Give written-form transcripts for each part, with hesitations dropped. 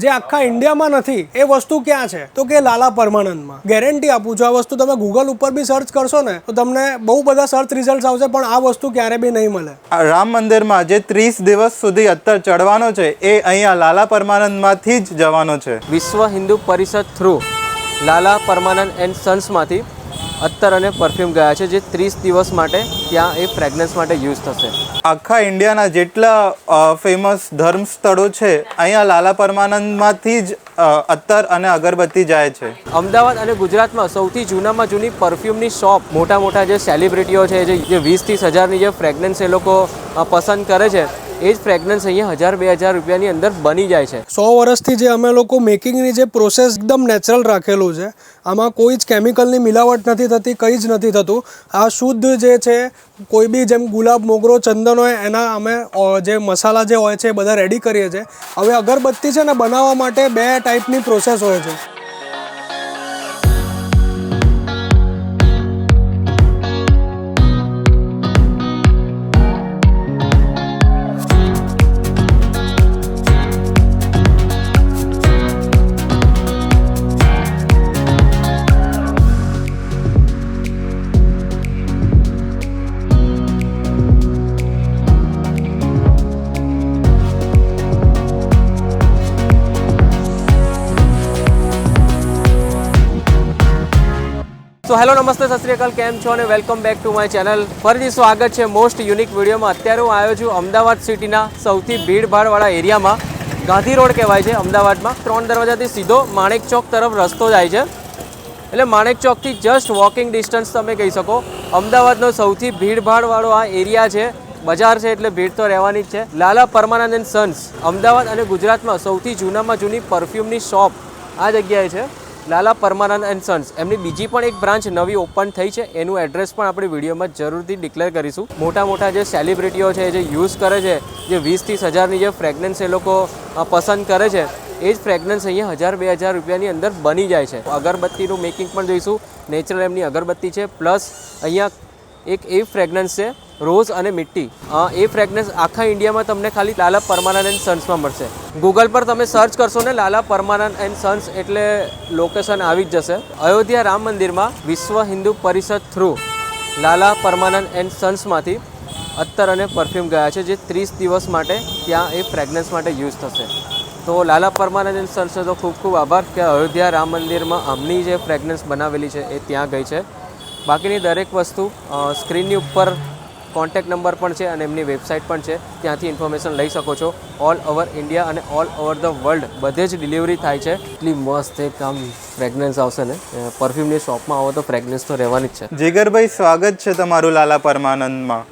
જે આખા ઇન્ડિયામાં નથી એ વસ્તુ ક્યાં છે તો કે લાલા પરમાનંદમાં. ગેરંટી આપું છું, આ વસ્તુ તમે ગૂગલ ઉપર બી સર્ચ કરશો ને તો તમને બહુ બધા સર્ચ રિઝલ્ટ આવશે, પણ આ વસ્તુ ક્યારે બી નહીં મળે. રામ મંદિરમાં જે 30 દિવસ સુધી અત્તર ચડવાનો છે એ અહીંયા લાલા પરમાનંદમાંથી જ જવાનો છે. વિશ્વ Hindu Parishad through Lala Parmanand and સન્સમાંથી અત્તર અને પરફ્યુમ ગયા છે, જે 30 દિવસ માટે ત્યાં એ ફ્રેગ્રન્સ માટે યુઝ થશે. આખા ઇન્ડિયાના જેટલા ફેમસ ધર્મ સ્થળો છે અહીંયા લાલા પરમાનંદમાંથી જ અત્તર અને અગરબત્તી જાય છે. અમદાવાદ અને ગુજરાતમાં સૌથી જૂનામાં જૂની પરફ્યુમની શોપ, મોટા મોટા જે સેલિબ્રિટીઓ છે જે 20-30 હજારની જે ફ્રેગ્રન્સ એ લોકો પસંદ કરે છે એ જ ફ્રેગ્રન્સ અહીંયા 1000-2000 રૂપિયાની અંદર બની જાય છે. 100 વર્ષથી જે અમે લોકો મેકિંગની જે પ્રોસેસ એકદમ નેચરલ રાખેલું છે, આમાં કોઈ જ કેમિકલની મિલાવટ નથી થતી, કંઈ જ નથી થતું. આ શુદ્ધ જે છે, કોઈ બી જેમ ગુલાબ, મોગરો, ચંદન હોય એના અમે જે મસાલા જે હોય છે એ બધા રેડી કરીએ છીએ. હવે અગરબત્તી છે ને બનાવવા માટે 2 ટાઈપની પ્રોસેસ હોય છે. તો હેલો, નમસ્તે, સત શ્રી અકાલ, કેમ છો અને welcome back to my channel. ફરીથી સ્વાગત છે મોસ્ટ યુનિક વિડીયોમાં. અત્યારે હું આવ્યો છું અમદાવાદ સિટીના સૌથી ભીડભાડવાળા એરિયામાં. ગાંધી રોડ કહેવાય છે અમદાવાદમાં. 3 દરવાજાથી સીધો માણેક ચોક તરફ રસ્તો જાય છે, એટલે માણેક ચોકથી જસ્ટ વોકિંગ ડિસ્ટન્સ તમે કહી શકો. અમદાવાદનો સૌથી ભીડભાડવાળો આ એરિયા છે. બજાર છે એટલે ભીડ તો રહેવાની જ છે. લાલા પરમાનંદ એન્ડ સન્સ, અમદાવાદ અને ગુજરાતમાં સૌથી જૂનામાં જૂની પરફ્યુમની શોપ આ જગ્યાએ છે, લાલા પરમાનંદ એન્ડ સન્સ. એમની બીજી પણ એક બ્રાન્ચ નવી ઓપન થઈ છે, એનું એડ્રેસ પણ આપણે વિડીયોમાં જરૂરથી ડિક્લેર કરીશું. મોટા મોટા જે સેલિબ્રિટીઓ છે જે યુઝ કરે છે, જે 20-30 હજારની જે ફ્રેગ્રન્સ એ લોકો પસંદ કરે છે એ જ ફ્રેગ્રન્સ અહીંયા 1000-2000 રૂપિયાની અંદર બની જાય છે. અગરબત્તીનું મેકિંગ પણ જોઈશું. નેચરલ એમની અગરબત્તી છે, પ્લસ અહીંયા એક એ ફ્રેગ્રન્સ છે રોઝ અને મિટ્ટી. એ ફ્રેગ્રન્સ આખા ઇન્ડિયામાં તમને ખાલી લાલા પરમાનંદ એન્ડ સન્સમાં મળશે. ગૂગલ પર તમે સર્ચ કરશો ને લાલા પરમાનંદ એન્ડ સન્સ એટલે લોકેશન આવી જ જશે. અયોધ્યા રામ મંદિરમાં વિશ્વ Hindu Parishad through Lala Parmanand and સન્સમાંથી અત્તર અને પરફ્યુમ ગયા છે, જે 30 દિવસ માટે ત્યાં એ ફ્રેગ્રન્સ માટે યુઝ થશે. તો લાલા પરમાનંદ એન્ડ સન્સનો તો ખૂબ ખૂબ આભાર કે અયોધ્યા રામ મંદિરમાં આમની જે ફ્રેગ્રન્સ બનાવેલી છે એ ત્યાં ગઈ છે. બાકીની દરેક વસ્તુ સ્ક્રીનની ઉપર કોન્ટેક્ટ નંબર પણ છે અને એમની વેબસાઇટ પણ છે, ત્યાંથી ઇન્ફોર્મેશન લઈ શકો છો. ઓલ ઓવર ઇન્ડિયા અને ઓલ ઓવર ધ વર્લ્ડ બધે જ ડિલિવરી થાય છે. એટલી મસ્ત એક આમ ફ્રેગ્રન્સ આવશે ને, પરફ્યુમની શોપમાં આવો તો ફ્રેગ્રન્સ તો રહેવાની જ છે. જીગરભાઈ, સ્વાગત છે તમારું લાલા પરમાનંદમાં.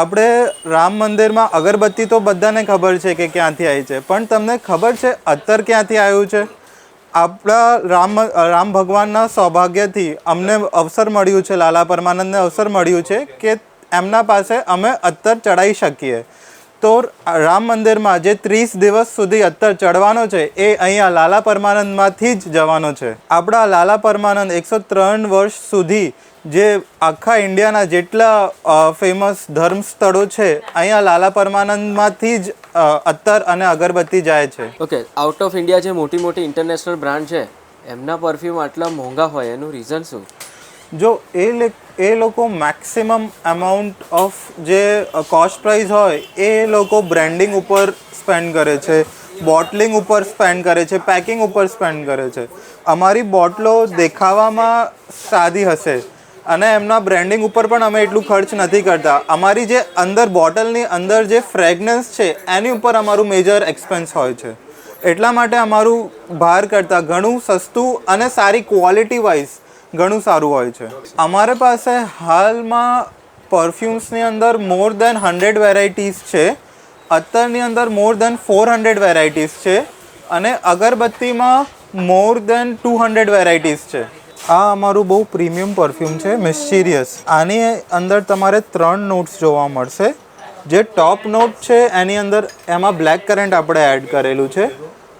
આપણે રામ મંદિરમાં અગરબત્તી તો બધાને ખબર છે કે ક્યાંથી આવી છે, પણ તમને ખબર છે અત્તર ક્યાંથી આવ્યું છે? આપણા રામ ભગવાનના સૌભાગ્યથી અમને અવસર મળ્યું છે, લાલા પરમાનંદને અવસર મળ્યું છે કે એમના પાસે અમે અત્તર ચડાવી શકીએ. તો રામ મંદિરમાં જે 30 દિવસ સુધી અત્તર ચડવાનો છે એ અહીંયા લાલા પરમાનંદમાંથી જ જવાનો છે. આપણા લાલા પરમાનંદ 103 વર્ષ સુધી જે આખા ઇન્ડિયાના જેટલા ફેમસ ધર્મ સ્થળો છે અહીંયા લાલા પરમાનંદમાંથી જ અત્તર અને અગરબત્તી જાય છે. ઓકે, આઉટ ઓફ ઇન્ડિયા જે મોટી મોટી ઇન્ટરનેશનલ બ્રાન્ડ છે એમના પરફ્યુમ આટલા મોંઘા હોય એનું રીઝન શું? જો એ લોકો મેક્સિમમ અમાઉન્ટ ઓફ જે કોસ્ટ પ્રાઇસ હોય એ લોકો બ્રાન્ડિંગ ઉપર સ્પેન્ડ કરે છે, બોટલિંગ ઉપર સ્પેન્ડ કરે છે, પેકિંગ ઉપર સ્પેન્ડ કરે છે. અમારી બોટલો દેખાવામાં સાદી હશે અને એમના બ્રાન્ડિંગ ઉપર પણ અમે એટલું ખર્ચ નથી કરતા. અમારી જે અંદર બોટલની અંદર જે ફ્રેગ્રન્સ છે એની ઉપર અમારું મેજર એક્સપેન્સ હોય છે. એટલા માટે અમારું બહાર કરતાં ઘણું સસ્તું અને સારી ક્વોલિટી વાઇઝ ઘણું સારું હોય છે. અમારી પાસે હાલમાં પરફ્યુમ્સની અંદર મોર દેન 100 વેરાયટીઝ છે, અત્તરની અંદર મોર દેન 400 વેરાયટીઝ છે અને અગરબત્તીમાં મોર દેન 200 વેરાયટીઝ છે. આ અમારું બહુ પ્રીમિયમ પરફ્યુમ છે, મિસ્ટીરિયસ. આની અંદર તમારે 3 નોટ્સ જોવા મળશે. જે ટોપ નોટ છે એની અંદર એમાં બ્લેક કરન્ટ આપણે એડ કરેલું છે.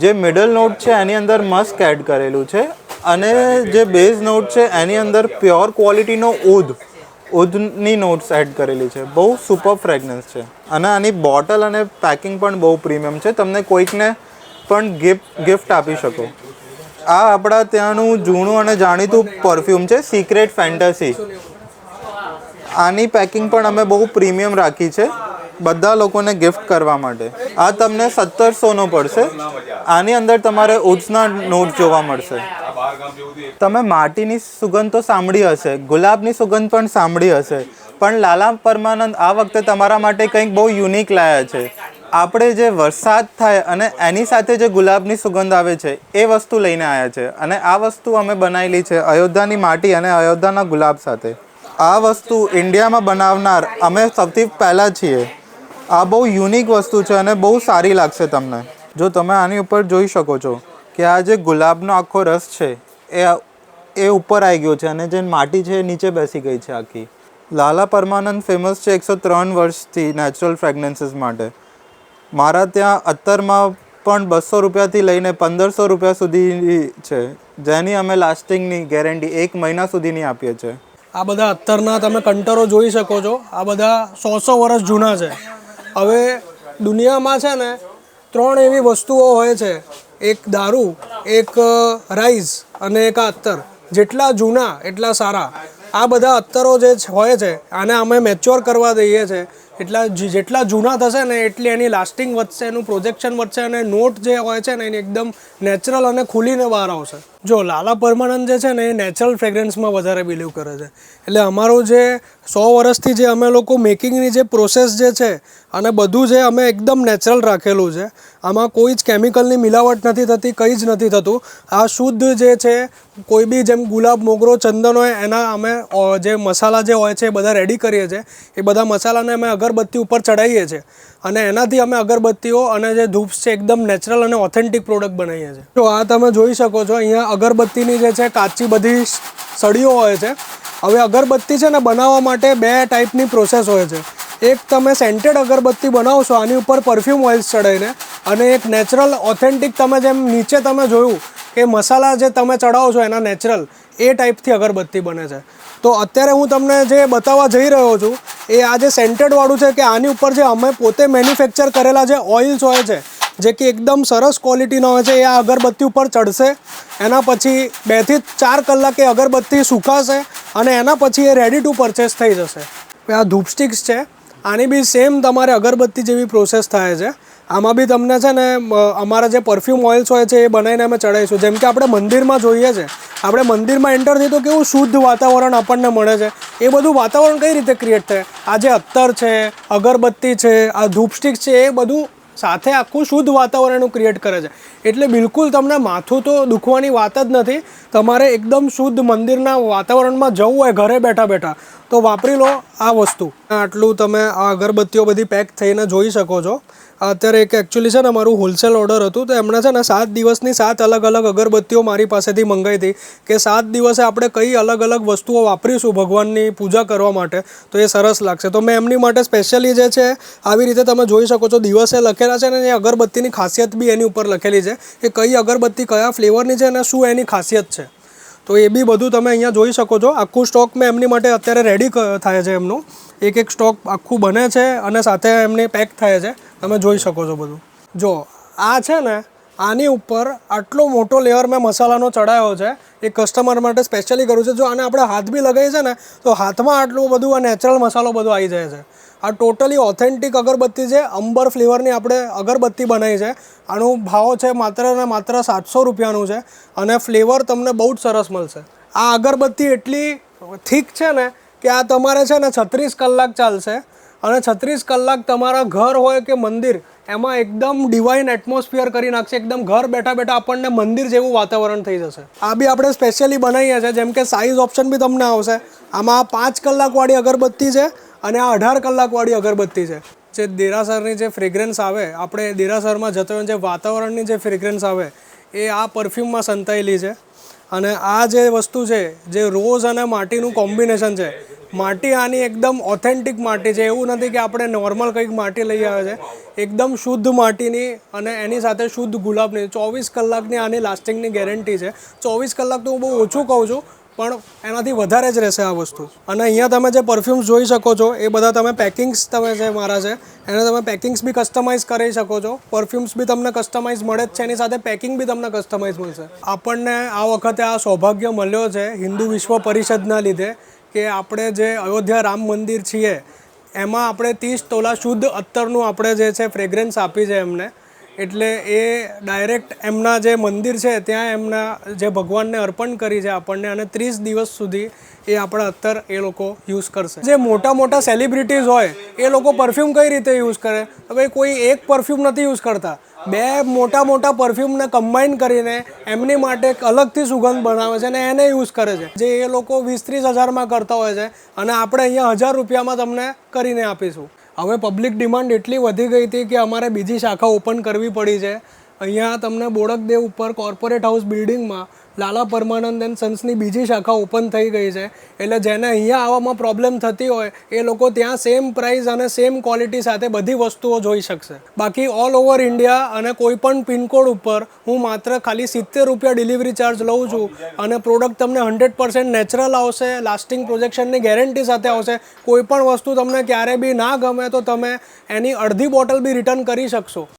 જે મિડલ નોટ છે એની અંદર મસ્ક એડ કરેલું છે અને જે બેઝ નોટ છે એની અંદર પ્યોર ક્વોલિટીનો ઉધની નોટ્સ એડ કરેલી છે. બહુ સુપર ફ્રેગ્રન્સ છે અને આની બોટલ અને પેકિંગ પણ બહુ પ્રીમિયમ છે. તમને કોઈકને પણ ગિફ્ટ આપી શકો. આ આપણા ત્યાંનું જૂનું અને જાણીતું પરફ્યુમ છે સિક્રેટ ફેન્ટસી. આની પેકિંગ પણ અમે બહુ પ્રીમિયમ રાખી છે બધા લોકોને ગિફ્ટ કરવા માટે. આ તમને 1700નો પડશે. આની અંદર તમારે ઉડ્સના નોટ જોવા મળશે. તમે માટીની સુગંધ તો સાંભળી હશે, ગુલાબની સુગંધ પણ સાંભળી હશે, પણ લાલા પરમાનંદ આ વખતે તમારા માટે કંઈક બહુ યુનિક લાયા છે. આપણે જે વરસાદ થાય અને એની સાથે જે ગુલાબની સુગંધ આવે છે એ વસ્તુ લઈને આવ્યા છે. અને આ વસ્તુ અમે બનાવેલી છે અયોધ્યાની માટી અને અયોધ્યાના ગુલાબ સાથે. આ વસ્તુ ઇન્ડિયામાં બનાવનાર અમે સૌથી પહેલાં છીએ. આ બહુ યુનિક વસ્તુ છે અને બહુ સારી લાગશે તમને. જો તમે આની ઉપર જોઈ શકો છો કે આ જે ગુલાબનો આખો રસ છે એ ઉપર આવી ગયો છે અને જે માટી છે એ નીચે બેસી ગઈ છે આખી. લાલા પરમાનંદ ફેમસ છે 103 વર્ષથી નેચરલ ફ્રેગ્રન્સીસ માટે. મારા ત્યાં અત્તરમાં પણ 200 રૂપિયાથી લઈને 1500 રૂપિયા સુધી છે, જેની અમે લાસ્ટિંગની ગેરંટી 1 મહિના સુધીની આપીએ છીએ. આ બધા અત્તરના તમે કંટરો જોઈ શકો છો. આ બધા 100 વર્ષ જૂના છે. હવે દુનિયામાં છે ને 3 એવી વસ્તુઓ હોય છે, એક દારૂ, એક રાઈસ અને એક આ અત્તર. જેટલા જૂના એટલા સારા. આ બધા અત્તરો જે હોય છે આને અમે મેચ્યોર કરવા દઈએ છીએ. જેટલા જૂના થશે ને એટલી એની લાસ્ટિંગ વધશે, એનું પ્રોજેક્શન વધશે અને નોટ જે હોય છે ને એની એકદમ નેચરલ અને ખુલીને બહાર આવશે. જો લાલા પરમાનંદ જે છે ને એ નેચરલ ફ્રેગ્રન્સમાં વધારે બિલીવ કરે છે. એટલે અમારું જે 100 વર્ષથી જે અમે લોકો મેકિંગની જે પ્રોસેસ જે છે અને બધું જે અમે એકદમ નેચરલ રાખેલું છે. આમાં કોઈ જ કેમિકલની મિલાવટ નથી થતી, કંઈ જ નથી થતું. આ શુદ્ધ જે છે કોઈ બી જેમ ગુલાબ, મોગરો, ચંદન હોય એના અમે જે મસાલા જે હોય છે એ બધા રેડી કરીએ છીએ. એ બધા મસાલાને અમે અગરબત્તી ઉપર ચડાવીએ છીએ અને એનાથી અમે અગરબત્તીઓ અને જે ધૂપ છે એકદમ નેચરલ અને ઓથેન્ટિક પ્રોડક્ટ બનાવીએ છીએ. તો આ તમે જોઈ શકો છો અહીંયા અગરબત્તીની જે છે કાચી બધી સળીઓ હોય છે. હવે અગરબત્તી છે ને બનાવવા માટે 2 ટાઈપની પ્રોસેસ હોય છે. એક તમે સેન્ટેડ અગરબત્તી બનાવશો આની ઉપર પરફ્યુમ ઓઇલ્સ ચડાવીને, અને એક નેચરલ ઓથેન્ટિક તમે જેમ નીચે તમે જોયું કે મસાલા જે તમે ચડાવો છો એના નેચરલ એ ટાઈપથી અગરબત્તી બને છે. તો અત્યારે હું તમને જે બતાવવા જઈ રહ્યો છું એ આ જે સેન્ટેડવાળું છે કે આની ઉપર જે અમે પોતે મેન્યુફેક્ચર કરેલા જે ઓઇલ્સ હોય છે જે કે એકદમ સરસ ક્વોલિટીના હોય છે એ આ અગરબત્તી ઉપર ચડશે. એના પછી 2 થી 4 કલાકે અગરબત્તી સુકાશે અને એના પછી એ રેડી ટુ પરચેસ થઈ જશે. આ ધૂપ સ્ટિક્સ છે, આની બી સેમ તમારે અગરબત્તી જેવી પ્રોસેસ થાય છે. આમાં બી તમને છે ને અમારા જે પરફ્યુમ ઓઇલ્સ હોય છે એ બનાવીને અમે ચડાવીશું. જેમ કે આપણે મંદિરમાં જોઈએ છે, આપણે મંદિરમાં એન્ટર થઈ તો કેવું શુદ્ધ વાતાવરણ આપણને મળે છે. એ બધું વાતાવરણ કઈ રીતે ક્રિએટ થાય? આ જે અત્તર છે, અગરબત્તી છે, આ ધૂપ સ્ટિક છે, એ બધું સાથે આખું શુદ્ધ વાતાવરણ ક્રિએટ કરે છે. એટલે બિલકુલ તમને માથું તો દુખવાની વાત જ નથી. તમારે એકદમ શુદ્ધ મંદિરના વાતાવરણમાં જવું હોય ઘરે બેઠા બેઠા તો વાપરી લો આ વસ્તુ. આટલું તમે આ અગરબત્તીઓ બધી પેક થઈને જોઈ શકો છો. અત્યારે એક એકચ્યુઅલી છે ને મારું હોલસેલ ઓર્ડર હતું તો એમણે છે ને 7 દિવસની 7 અલગ અલગ અગરબત્તીઓ મારી પાસેથી મંગાવી હતી કે 7 દિવસે આપણે કઈ અલગ અલગ વસ્તુઓ વાપરીશું ભગવાનની પૂજા કરવા માટે તો એ સરસ લાગશે. તો મેં એમની માટે સ્પેશિયલી જે છે આવી રીતે તમે જોઈ શકો છો દિવસે લખેલા છે ને એ અગરબત્તીની ખાસિયત બી એની ઉપર લખેલી છે કે કઈ અગરબત્તી કયા ફ્લેવરની છે અને શું એની ખાસિયત છે. તો એ બી બધું તમે અહીંયા જોઈ શકો છો. આખું સ્ટોક મેં એમની માટે અત્યારે રેડી થાય છે. એમનું એક સ્ટોક આખું બને છે અને સાથે એમની પેક થાય છે. તમે જોઈ શકો છો બધું. જો આ છે ને આની ઉપર આટલો મોટો લેયર મેં મસાલાનો ચડાવ્યો છે એ કસ્ટમર માટે સ્પેશિયલી કરું છે. જો આને આપણે હાથ બી લગાવીએ છે ને તો હાથમાં આટલું બધું આ નેચરલ મસાલો બધો આવી જાય છે. આ ટોટલી ઓથેન્ટિક અગરબત્તી છે. અંબર ફ્લેવરની આપણે અગરબત્તી બનાવી છે. આનો ભાવ છે માત્ર ને માત્ર 700 રૂપિયાનું છે અને ફ્લેવર તમને બહુ જ સરસ મળશે. આ અગરબત્તી એટલી થીક છે ને કે આ તમારે છે ને 36 કલાક ચાલશે અને 36 કલાક તમારા ઘર હોય કે મંદિર એમાં એકદમ ડિવાઇન એટમોસ્ફિયર કરી નાખશે. એકદમ ઘર બેઠા બેઠા આપણને મંદિર જેવું વાતાવરણ થઈ જશે. આ બી આપણે સ્પેશિયલી બનાવીએ છીએ. જેમ કે સાઇઝ ઓપ્શન બી તમને આવશે. આમાં 5 કલાકવાળી અગરબત્તી છે અને આ 18 કલાકવાળી અગરબત્તી છે. જે દેરાસરની જે ફ્રેગ્રન્સ આવે, આપણે દેરાસરમાં જતો હોય જે વાતાવરણની જે ફ્રેગ્રન્સ આવે એ આ પરફ્યુમમાં સંતાયેલી છે. અને આ જે વસ્તુ છે જે રોઝ અને માટીનું કોમ્બિનેશન છે. માટી આની એકદમ ઓથેન્ટિક માટી છે. એવું નથી કે આપણે નોર્મલ કંઈક માટી લઈ આવે છે. એકદમ શુદ્ધ માટીની અને એની સાથે શુદ્ધ ગુલાબની 24 કલાકની આની લાસ્ટિંગની ગેરંટી છે. 24 કલાક તો હું બહુ ઓછું કહું છું પણ એનાથી વધારે જ રહેશે આ વસ્તુ. અને અહીંયા તમે જે પરફ્યુમ્સ જોઈ શકો છો એ બધા તમે પેકિંગ્સ તમે જે મારા છે એને તમે પેકિંગ્સ બી કસ્ટમાઇઝ કરી શકો છો. પરફ્યુમ્સ બી તમને કસ્ટમાઇઝ મળે જ છે, એની સાથે પેકિંગ બી તમને કસ્ટમાઇઝ મળશે. આપણને આ વખતે આ સૌભાગ્ય મળ્યો છે હિન્દુ વિશ્વ પરિષદના લીધે કે આપણે જે અયોધ્યા રામ મંદિર છીએ એમાં આપણે 30 તોલા શુદ્ધ અત્તરનું આપણે જે છે ફ્રેગ્રન્સ આપી છે એમને. એટલે એ ડાયરેક્ટ એમના જે મંદિર છે ત્યાં એમના જે ભગવાનને અર્પણ કરી છે આપણને, અને 30 દિવસ સુધી એ આપણા અત્તર એ લોકો યુઝ કરશે. જે મોટા મોટા સેલિબ્રિટીઝ હોય એ લોકો પરફ્યુમ કઈ રીતે યુઝ કરે? તો ભાઈ કોઈ એક પરફ્યુમ નથી યુઝ કરતા, 2 મોટા પરફ્યુમને કમ્બાઈન કરીને એમની માટે એક અલગથી સુગંધ બનાવે છે અને એને યુઝ કરે છે, જે એ લોકો 20-30 હજારમાં કરતા હોય છે અને આપણે અહીંયા 1000 રૂપિયામાં તમને કરીને આપીશું. હવે પબ્લિક ડિમાન્ડ એટલી વધી ગઈ હતી કે અમારે બીજી શાખા ઓપન કરવી પડી છે. અહીંયા તમને બોડકદેવ ઉપર કોર્પોરેટ હાઉસ બિલ્ડિંગમાં લાલા પરમાનંદ એન્ડ સન્સની બીજી શાખા ઓપન થઈ ગઈ છે. એટલે જેને અહીંયા આવવામાં પ્રોબ્લેમ થતી હોય એ લોકો ત્યાં સેમ પ્રાઇસ અને સેમ ક્વોલિટી સાથે બધી વસ્તુઓ જોઈ શકશે. બાકી ઓલ ઓવર ઇન્ડિયા અને કોઈ પણ પિનકોડ ઉપર હું માત્ર ખાલી 70 રૂપિયા ડિલિવરી ચાર્જ લઉં છું અને પ્રોડક્ટ તમને 100% નેચરલ આવશે, લાસ્ટિંગ પ્રોજેક્શનની ગેરંટી સાથે આવશે. કોઈ પણ વસ્તુ તમને ક્યારે બી ના ગમે તો તમે એની અડધી બોટલ બી રિટર્ન કરી શકશો.